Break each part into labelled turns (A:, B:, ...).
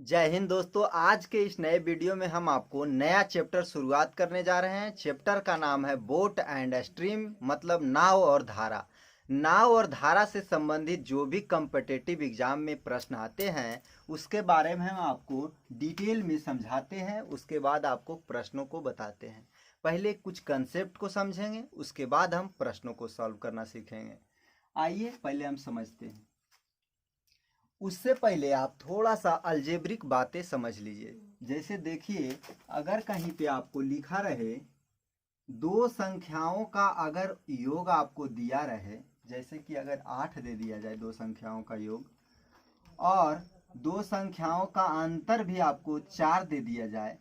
A: जय हिंद दोस्तों। आज के इस नए वीडियो में हम आपको नया चैप्टर शुरुआत करने जा रहे हैं। चैप्टर का नाम है बोट एंड स्ट्रीम, मतलब नाव और धारा। नाव और धारा से संबंधित जो भी कम्पिटिटिव एग्जाम में प्रश्न आते हैं उसके बारे में हम आपको डिटेल में समझाते हैं, उसके बाद आपको प्रश्नों को बताते हैं। पहले कुछ कंसेप्ट को समझेंगे, उसके बाद हम प्रश्नों को सॉल्व करना सीखेंगे। आइए पहले हम समझते हैं। उससे पहले आप थोड़ा सा अलजेब्रिक बातें समझ लीजिए। जैसे देखिए, अगर कहीं पे आपको लिखा रहे दो संख्याओं का अगर योग आपको दिया रहे, जैसे कि अगर 8 दे दिया जाए दो संख्याओं का योग, और दो संख्याओं का अंतर भी आपको 4 दे दिया जाए,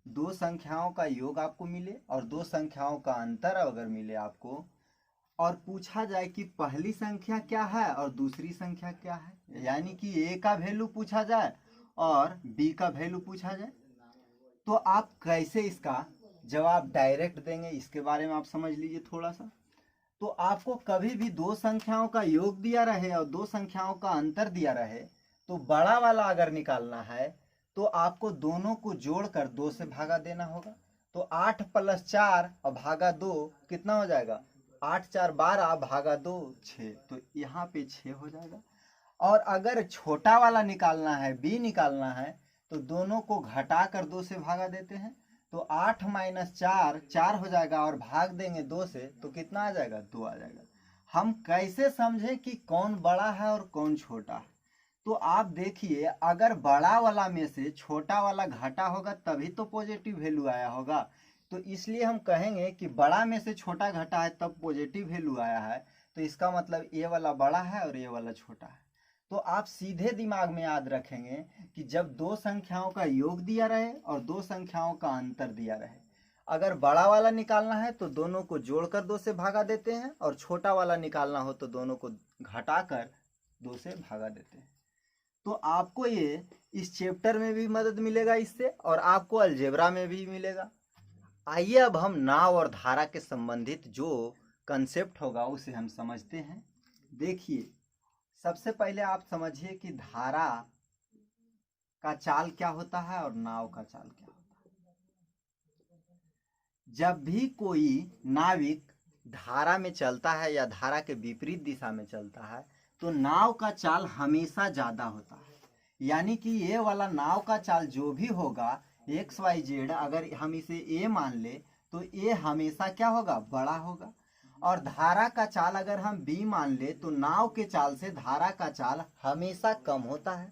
A: दो संख्याओं का योग आपको मिले और दो संख्याओं का अंतर अगर मिले आपको, और पूछा जाए कि पहली संख्या क्या है और दूसरी संख्या क्या है, यानी कि ए का वैल्यू पूछा जाए और बी का वैल्यू पूछा जाए, तो आप कैसे इसका जवाब डायरेक्ट देंगे, इसके बारे में आप समझ लीजिए थोड़ा सा। तो आपको कभी भी दो संख्याओं का योग दिया रहे और दो संख्याओं का अंतर दिया रहे, तो बड़ा वाला अगर निकालना है तो आपको दोनों को जोड़कर 2 से भागा देना होगा। तो 8 + 4 और भागा 2 कितना हो जाएगा? 8 4 12 भागा 2 6, तो यहाँ पे 6 हो जाएगा। और अगर छोटा वाला निकालना है, बी निकालना है, तो दोनों को घटाकर 2 से भागा देते हैं, तो 8 - 4 4 हो जाएगा, और भाग देंगे 2 से तो कितना आ जाएगा? 2 आ जाएगा। हम कैसे समझें कि कौन बड़ा है और कौन छोटा है? तो आप देखिए, अगर बड़ा वाला में से छोटा वाला घटा होगा तभी तो पॉजिटिव वैल्यू आया होगा। तो इसलिए हम कहेंगे कि बड़ा में से छोटा घटा है तब पॉजिटिव वैल्यू आया है, तो इसका मतलब ये वाला बड़ा है और ये वाला छोटा है। तो आप सीधे दिमाग में याद रखेंगे कि जब दो संख्याओं का योग दिया रहे और दो संख्याओं का अंतर दिया रहे, अगर बड़ा वाला निकालना है तो दोनों को जोड़कर 2 से भागा देते हैं, और छोटा वाला निकालना हो तो दोनों को घटाकर 2 से भागा देते हैं। तो आपको ये इस चैप्टर में भी मदद मिलेगा इससे, और आपको अलजेब्रा में भी मिलेगा। आइए अब हम नाव और धारा के संबंधित जो कंसेप्ट होगा उसे हम समझते हैं। देखिए, सबसे पहले आप समझिए कि धारा का चाल क्या होता है और नाव का चाल क्या होता है। जब भी कोई नाविक धारा में चलता है या धारा के विपरीत दिशा में चलता है, तो नाव का चाल हमेशा ज्यादा होता है। यानी कि ये वाला नाव का चाल जो भी होगा XYZ, अगर हम इसे ए मान ले तो ए हमेशा क्या होगा? बड़ा होगा। और धारा का चाल अगर हम बी मान ले तो नाव के चाल से धारा का चाल हमेशा कम होता है।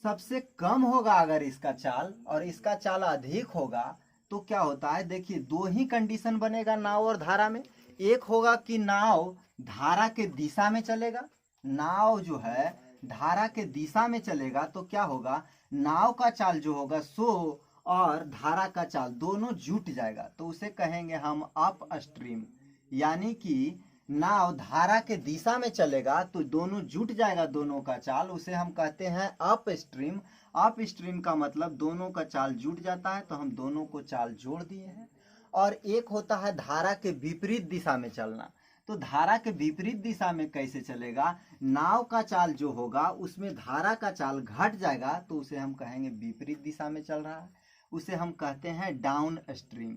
A: सबसे कम होगा अगर इसका चाल, और इसका चाल अधिक होगा तो क्या होता है? देखिए, दो ही कंडीशन बनेगा नाव और धारा में। एक होगा कि नाव धारा के दिशा में चलेगा, नाव जो है धारा के दिशा में चलेगा तो क्या होगा? नाव का चाल जो होगा सो और धारा का चाल दोनों जुट जाएगा, तो उसे कहेंगे हम अप स्ट्रीम। यानी कि नाव धारा के दिशा में चलेगा तो दोनों जुट जाएगा, दोनों का चाल, उसे हम कहते हैं अप स्ट्रीम। अप स्ट्रीम का मतलब दोनों का चाल जुट जाता है, तो हम दोनों को चाल जोड़ दिए हैं। और एक होता है धारा के विपरीत दिशा में चलना। तो धारा के विपरीत दिशा में कैसे चलेगा? नाव का चाल जो होगा उसमें धारा का चाल घट जाएगा, तो उसे हम कहेंगे विपरीत दिशा में चल रहा है, उसे हम कहते हैं डाउन स्ट्रीम।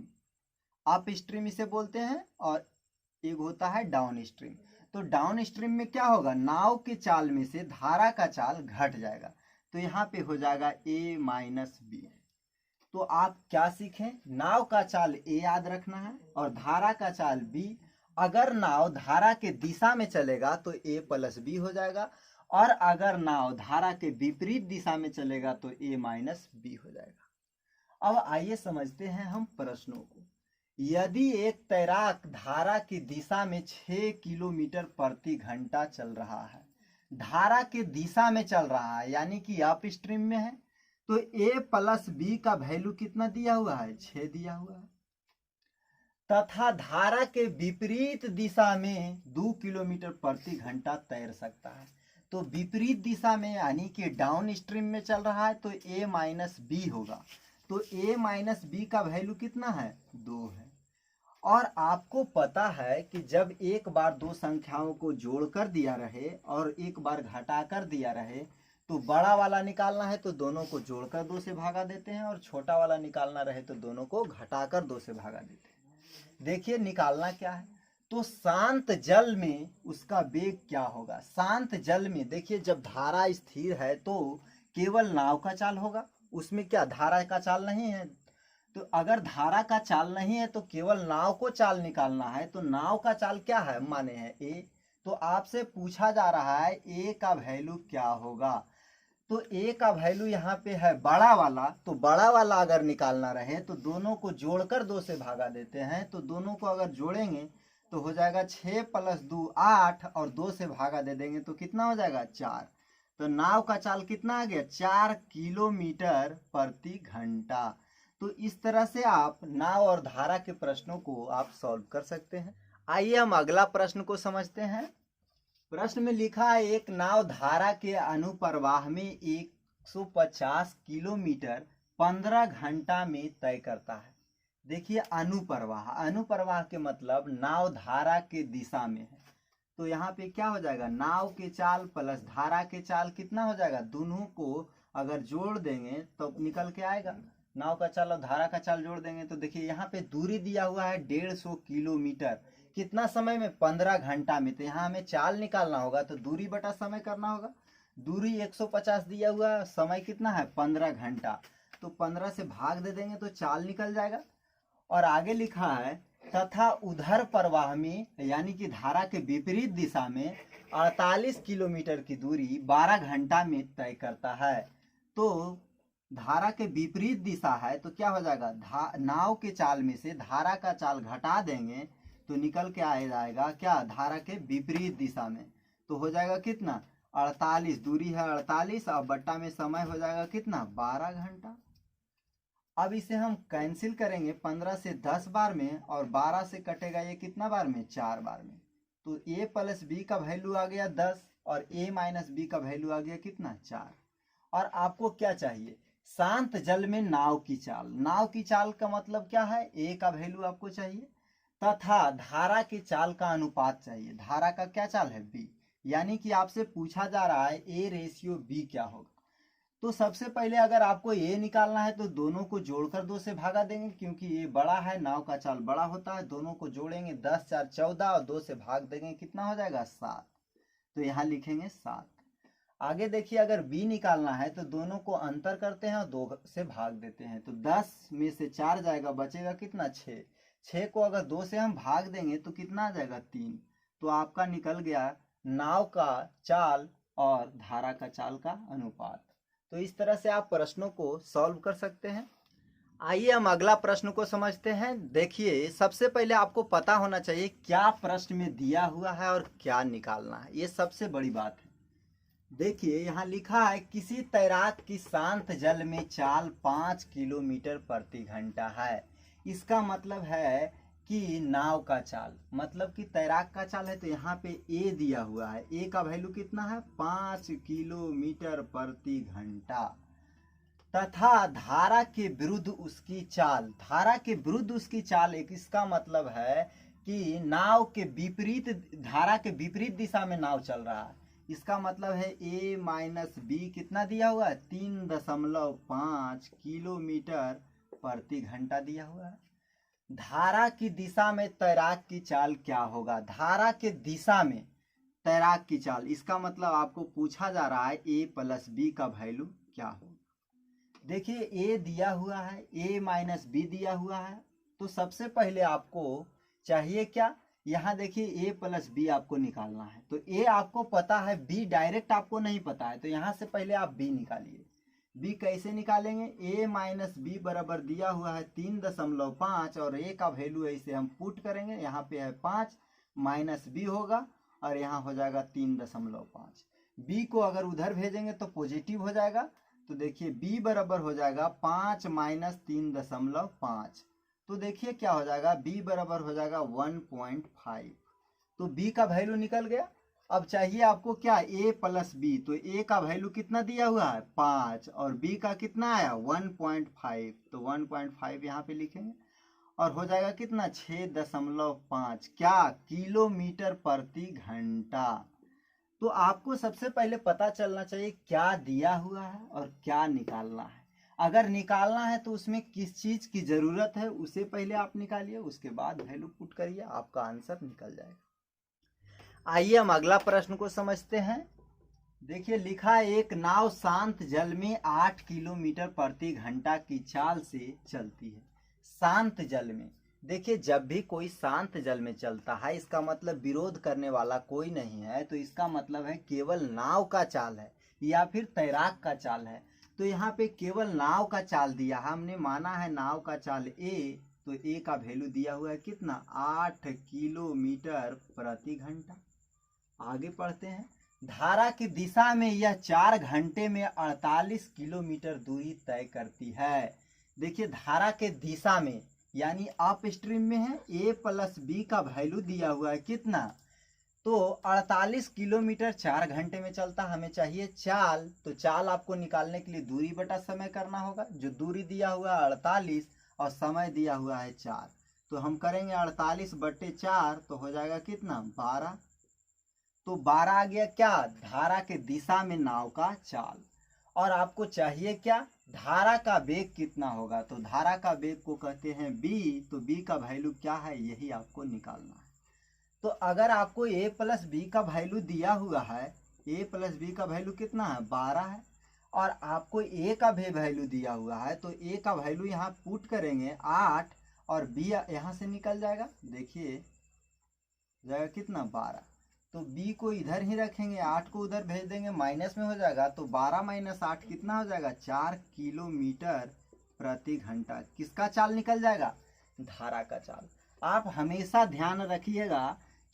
A: अप स्ट्रीम इसे बोलते हैं, और एक होता है डाउन स्ट्रीम। तो डाउन स्ट्रीम में क्या होगा? नाव के चाल में से धारा का चाल घट जाएगा, तो यहाँ पे हो जाएगा A - B। तो आप क्या सीखें? नाव का चाल A याद रखना है और धारा का चाल B। अगर नाव धारा के दिशा में चलेगा तो A + B हो जाएगा, और अगर नाव धारा के विपरीत दिशा में चलेगा तो A - B हो जाएगा। अब आइए समझते हैं हम प्रश्नों को। यदि एक तैराक धारा की दिशा में 6 किलोमीटर प्रति घंटा चल रहा है, धारा के दिशा में चल रहा है यानी कि अप स्ट्रीम में है, तो A + B का वैल्यू कितना दिया हुआ है? 6 दिया हुआ है। तथा धारा के विपरीत दिशा में 2 किलोमीटर प्रति घंटा तैर सकता है। तो विपरीत दिशा में यानी कि डाउन स्ट्रीम में चल रहा है तो A - B होगा। तो A - B का वैल्यू कितना है? 2 है। और आपको पता है कि जब एक बार दो संख्याओं को जोड़कर दिया रहे और एक बार घटाकर दिया रहे, तो बड़ा वाला निकालना है तो दोनों को जोड़कर 2 से भागा देते हैं, और छोटा वाला निकालना रहे तो दोनों को घटाकर 2 से भागा देते हैं। देखिए निकालना क्या है, तो शांत जल में उसका वेग क्या होगा। शांत जल में देखिए जब धारा स्थिर है तो केवल नाव का चाल होगा, उसमें क्या धारा का चाल नहीं है। तो अगर धारा का चाल नहीं है तो केवल नाव को चाल निकालना है, तो नाव का चाल क्या है, माने है ए। तो आपसे पूछा जा रहा है ए का वैल्यू क्या होगा। तो ए का वैल्यू यहाँ पे है बड़ा वाला, तो बड़ा वाला अगर निकालना रहे तो दोनों को जोड़कर 2 से भागा देते हैं। तो दोनों को अगर जोड़ेंगे तो हो जाएगा 6 + 2 8, और 2 से भागा दे देंगे तो कितना हो जाएगा 4। तो नाव का चाल कितना आ गया 4 किलोमीटर प्रति घंटा। तो इस तरह से आप नाव और धारा के प्रश्नों को आप सॉल्व कर सकते हैं। आइए हम अगला प्रश्न को समझते हैं। प्रश्न में लिखा है एक नाव धारा के अनुप्रवाह में 150 किलोमीटर 15 घंटा में तय करता है। देखिए अनुप्रवाह, अनुप्रवाह के मतलब नाव धारा के दिशा में है। तो यहाँ पे क्या हो जाएगा, नाव के चाल प्लस धारा के चाल कितना हो जाएगा, दोनों को अगर जोड़ देंगे तो निकल के आएगा। नाव का चाल और धारा का चाल जोड़ देंगे तो देखिए यहाँ पे दूरी दिया हुआ है 150 किलोमीटर, कितना समय में, 15 घंटा में। तो यहाँ हमें चाल निकालना होगा तो दूरी बटा समय करना होगा। दूरी 150 दिया हुआ, समय कितना है 15 घंटा, तो 15 से भाग दे देंगे तो चाल निकल जाएगा। और आगे लिखा है तथा उधर प्रवाह में यानी कि धारा के विपरीत दिशा में 48 किलोमीटर की दूरी 12 घंटा में तय करता है। तो धारा के विपरीत दिशा है तो क्या हो जाएगा, नाव के चाल में से धारा का चाल घटा देंगे तो निकल के आ जाएगा क्या, धारा के विपरीत दिशा में। तो हो जाएगा कितना 48, दूरी है 48, और बट्टा में समय हो जाएगा कितना 12 घंटा। अब इसे हम कैंसिल करेंगे 15 से 10 बार में, और 12 से कटेगा ये कितना बार में, 4 बार में। तो a + b का वैल्यू आ गया 10, और a - b का वैल्यू आ गया कितना 4। और आपको क्या चाहिए, शांत जल में नाव की चाल। नाव की चाल का मतलब क्या है, a का वैल्यू आपको चाहिए, तथा धारा की चाल का अनुपात चाहिए। धारा का क्या चाल है b, यानी कि आपसे पूछा जा रहा है a/b क्या होगा। तो सबसे पहले अगर आपको ये निकालना है तो दोनों को जोड़कर 2 से भागा देंगे, क्योंकि ये बड़ा है, नाव का चाल बड़ा होता है। दोनों को जोड़ेंगे 10 × 4 = 14, और 2 से भाग देंगे कितना हो जाएगा 7। तो यहाँ लिखेंगे 7। आगे देखिए अगर b निकालना है तो दोनों को अंतर करते हैं और 2 से भाग देते हैं। तो 10 में से 4 जाएगा, बचेगा कितना 6। 6 को अगर 2 से हम भाग देंगे तो कितना आ जाएगा 3। तो आपका निकल गया नाव का चाल और धारा का चाल का अनुपात। तो इस तरह से आप प्रश्नों को सॉल्व कर सकते हैं। आइए हम अगला प्रश्न को समझते हैं। देखिए सबसे पहले आपको पता होना चाहिए क्या प्रश्न में दिया हुआ है और क्या निकालना है, ये सबसे बड़ी बात है। देखिए यहाँ लिखा है किसी तैराक की शांत जल में चाल 5 किलोमीटर प्रति घंटा है। इसका मतलब है कि नाव का चाल, मतलब कि तैराक का चाल है, तो यहाँ पे ए दिया हुआ है। ए का वैल्यू कितना है 5 किलोमीटर प्रति घंटा, तथा धारा के विरुद्ध उसकी चाल। धारा के विरुद्ध उसकी चाल एक, इसका मतलब है कि नाव के विपरीत, धारा के विपरीत दिशा में नाव चल रहा है। इसका मतलब है a - b कितना दिया हुआ है 3.5 किलोमीटर प्रति घंटा दिया हुआ है। धारा की दिशा में तैराक की चाल क्या होगा, धारा के दिशा में तैराक की चाल, इसका मतलब आपको पूछा जा रहा है a + b का वैल्यू क्या होगा। देखिए a दिया हुआ है, a - b दिया हुआ है। तो सबसे पहले आपको चाहिए क्या, यहाँ देखिए a + b आपको निकालना है। तो a आपको पता है, b डायरेक्ट आपको नहीं पता है, तो यहाँ से पहले आप b निकालिए। b कैसे निकालेंगे, a - b बराबर दिया हुआ है 3.5, और a का वैल्यू है इसे हम पुट करेंगे, यहाँ पे है 5 - b होगा, और यहाँ हो जाएगा 3.5। b को अगर उधर भेजेंगे तो पॉजिटिव हो जाएगा। तो देखिए b बराबर हो जाएगा 5 - 3.5। तो देखिए क्या हो जाएगा, b बराबर हो जाएगा 1.5। तो b का वैल्यू निकल गया। अब चाहिए आपको क्या, a + b। तो a का वैल्यू कितना दिया हुआ है 5, और b का कितना आया 1.5। तो 1.5 यहाँ पे लिखेंगे, और हो जाएगा कितना 6.5 क्या, किलोमीटर प्रति घंटा। तो आपको सबसे पहले पता चलना चाहिए क्या दिया हुआ है और क्या निकालना है। अगर निकालना है तो उसमें किस चीज की जरूरत है उसे पहले आप निकालिए, उसके बाद वैल्यू पुट करिए, आपका आंसर निकल जाएगा। आइए हम अगला प्रश्न को समझते हैं। देखिए लिखा है, एक नाव शांत जल में 8 किलोमीटर प्रति घंटा की चाल से चलती है। शांत जल में, देखिए जब भी कोई शांत जल में चलता है इसका मतलब विरोध करने वाला कोई नहीं है, तो इसका मतलब है केवल नाव का चाल है या फिर तैराक का चाल है। तो यहाँ पे केवल नाव का चाल दिया, हमने माना है नाव का चाल ए, तो ए का वैल्यू दिया हुआ है कितना, 8 किलोमीटर प्रति घंटा। आगे पढ़ते हैं, धारा की दिशा में यह 4 घंटे में 48 किलोमीटर दूरी तय करती है। देखिए धारा के दिशा में यानी अप स्ट्रीम में है, ए प्लस बी का वैल्यू दिया हुआ है कितना, तो 48 किलोमीटर 4 घंटे में चलता, हमें चाहिए चाल। तो चाल आपको निकालने के लिए दूरी बटा समय करना होगा, जो दूरी दिया हुआ है 48 और समय दिया हुआ है 4, तो हम करेंगे 48 बटे 4 तो हो जाएगा कितना, 12। तो 12 आ गया क्या, धारा के दिशा में नाव का चाल। और आपको चाहिए क्या, धारा का वेग कितना होगा, तो धारा का वेग को कहते हैं b, तो b का वैल्यू क्या है यही आपको निकालना है। तो अगर आपको a प्लस बी का वैल्यू दिया हुआ है, a प्लस बी का वैल्यू कितना है, 12 है, और आपको a का भी वैल्यू दिया हुआ है, तो a का वैल्यू यहाँ पुट करेंगे 8 और b यहाँ से निकल जाएगा, देखिए जाएगा कितना, 12। तो b को इधर ही रखेंगे, 8 को उधर भेज देंगे, माइनस में हो जाएगा, तो 12 माइनस 8 कितना हो जाएगा, 4 किलोमीटर प्रति घंटा। किसका चाल निकल जाएगा, धारा का चाल। आप हमेशा ध्यान रखिएगा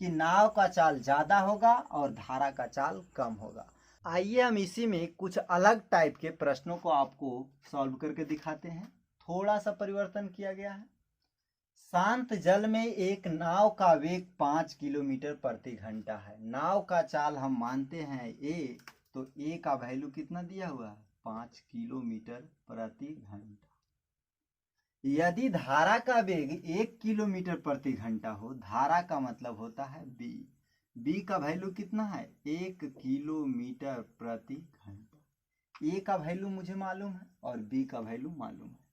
A: कि नाव का चाल ज़्यादा होगा और धारा का चाल कम होगा। आइए हम इसी में कुछ अलग टाइप के प्रश्नों को आपको सॉल्व करके दिखाते हैं। थोड़ा सा परिवर्तन किया गया है। शांत जल में एक नाव का वेग 5 किलोमीटर प्रति घंटा है। नाव का चाल हम मानते हैं ए, तो ए का वैल्यू कितना दिया हुआ है, 5 किलोमीटर प्रति घंटा। यदि धारा का वेग 1 किलोमीटर प्रति घंटा हो, धारा का मतलब होता है बी, बी का वैल्यू कितना है, 1 किलोमीटर प्रति घंटा। ए का वैल्यू मुझे मालूम है और बी का वैल्यू मालूम है।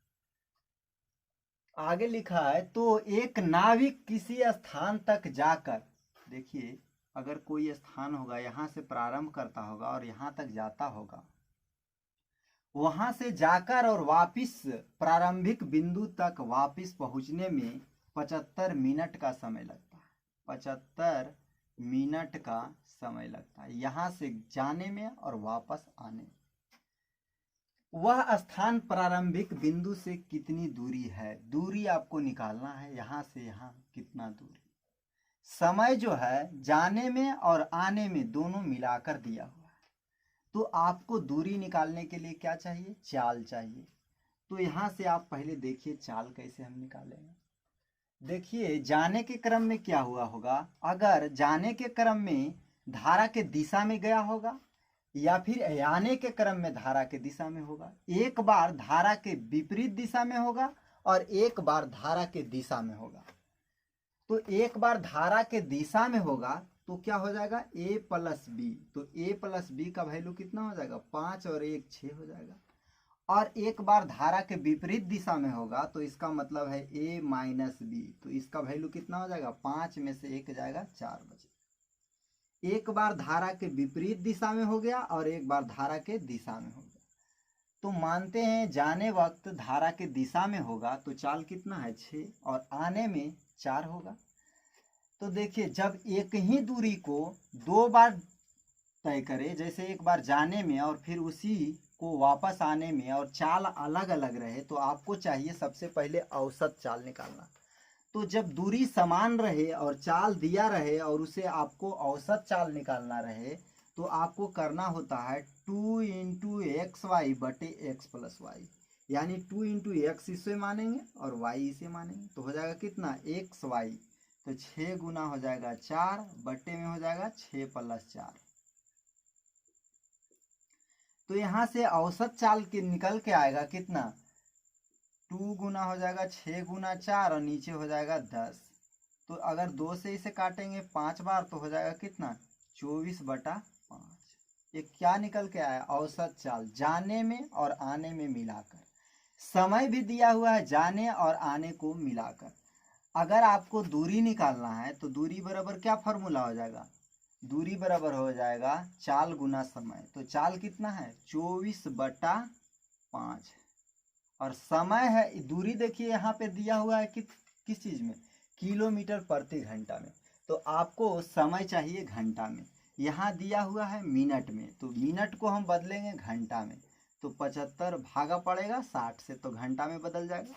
A: आगे लिखा है, तो एक नाविक किसी स्थान तक जाकर, देखिए अगर कोई स्थान होगा यहाँ से प्रारंभ करता होगा और यहाँ तक जाता होगा, वहां से जाकर और वापिस प्रारंभिक बिंदु तक वापिस पहुंचने में 75 मिनट का समय लगता है। 75 मिनट का समय लगता है यहाँ से जाने में और वापस आने में। वह स्थान प्रारंभिक बिंदु से कितनी दूरी है, दूरी आपको निकालना है, यहाँ से यहाँ कितना दूरी। समय जो है जाने में और आने में दोनों मिलाकर दिया हुआ है, तो आपको दूरी निकालने के लिए क्या चाहिए, चाल चाहिए। तो यहाँ से आप पहले देखिए चाल कैसे हम निकालेंगे। देखिए जाने के क्रम में क्या हुआ होगा, अगर जाने के क्रम में धारा के दिशा में गया होगा या फिर आने के क्रम में धारा के दिशा में होगा, एक बार धारा के विपरीत दिशा में होगा और एक बार धारा के दिशा में होगा। तो एक बार धारा के दिशा में होगा तो क्या हो जाएगा, a प्लस बी, तो a प्लस बी का वैल्यू कितना हो जाएगा, 5 और 1 6 हो जाएगा। और एक बार धारा के विपरीत दिशा में होगा तो इसका मतलब है a माइनस बी, तो इसका वैल्यू कितना हो जाएगा, 5 में से 1 जाएगा 4 बचे। एक बार धारा के विपरीत दिशा में हो गया और एक बार धारा के दिशा में हो गया। तो मानते हैं जाने वक्त धारा के दिशा में होगा तो चाल कितना है, 6, और आने में 4 होगा। तो देखिए जब एक ही दूरी को 2 बार तय करे, जैसे एक बार जाने में और फिर उसी को वापस आने में, और चाल अलग अलग रहे, तो आपको चाहिए सबसे पहले औसत चाल निकालना। तो जब दूरी समान रहे और चाल दिया रहे और उसे आपको औसत चाल निकालना रहे, तो आपको करना होता है 2 इंटू एक्स वाई बटे एक्स प्लस वाई, यानी 2 इंटू एक्स इसे मानेंगे और वाई इसे मानेंगे, तो हो जाएगा कितना, एक्स वाई, तो 6 गुना हो जाएगा 4 बटे में हो जाएगा 6 प्लस 4। तो यहाँ से औसत चाल के निकल के आएगा कितना, 2 गुना हो जाएगा 6 गुना 4 और नीचे हो जाएगा 10। तो अगर 2 से इसे काटेंगे 5 बार तो हो जाएगा कितना, 24/5। ये क्या निकल के आया, औसत चाल जाने में और आने में मिलाकर। समय भी दिया हुआ है जाने और आने को मिलाकर। अगर आपको दूरी निकालना है तो दूरी बराबर क्या फॉर्मूला हो जाएगा, दूरी बराबर हो जाएगा चाल गुना समय। तो चाल कितना है 24/5 और समय है, दूरी देखिए यहाँ पे दिया हुआ है किस चीज में, किलोमीटर प्रति घंटा में। तो आपको समय चाहिए घंटा में, यहाँ दिया हुआ है मिनट में, तो मिनट को हम बदलेंगे घंटा में। तो 75 भागा पड़ेगा 60 से, तो घंटा में बदल जाएगा।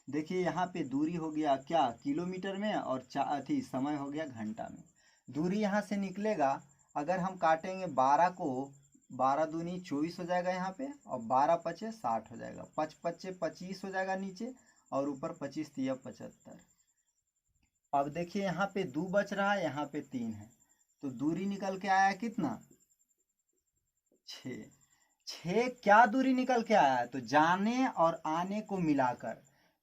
A: देखिए यहाँ पे दूरी हो गया क्या किलोमीटर में और समय हो गया घंटा में। दूरी यहाँ से निकलेगा, अगर हम काटेंगे 12 को, 12 दूनी 24 हो जाएगा यहाँ पे, और 12 पचे 60 हो जाएगा, 5 पचे 25 हो जाएगा नीचे, और ऊपर 25 तिया 75। अब देखिए यहाँ पे 2 बच रहा है, यहाँ पे 3 है, तो दूरी निकल के आया कितना 6। 6 क्या दूरी निकल के आया है, तो जाने और आने को मिलाकर,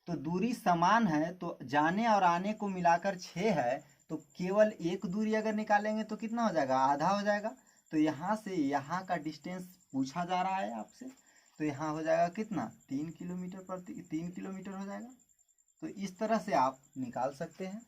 A: तो दूरी समान है, तो जाने और आने को मिलाकर 6 है, तो केवल एक दूरी अगर निकालेंगे तो कितना हो जाएगा, आधा हो जाएगा। तो यहाँ से यहाँ का डिस्टेंस पूछा जा रहा है आपसे, तो यहाँ हो जाएगा कितना 3 किलोमीटर हो जाएगा। तो इस तरह से आप निकाल सकते हैं।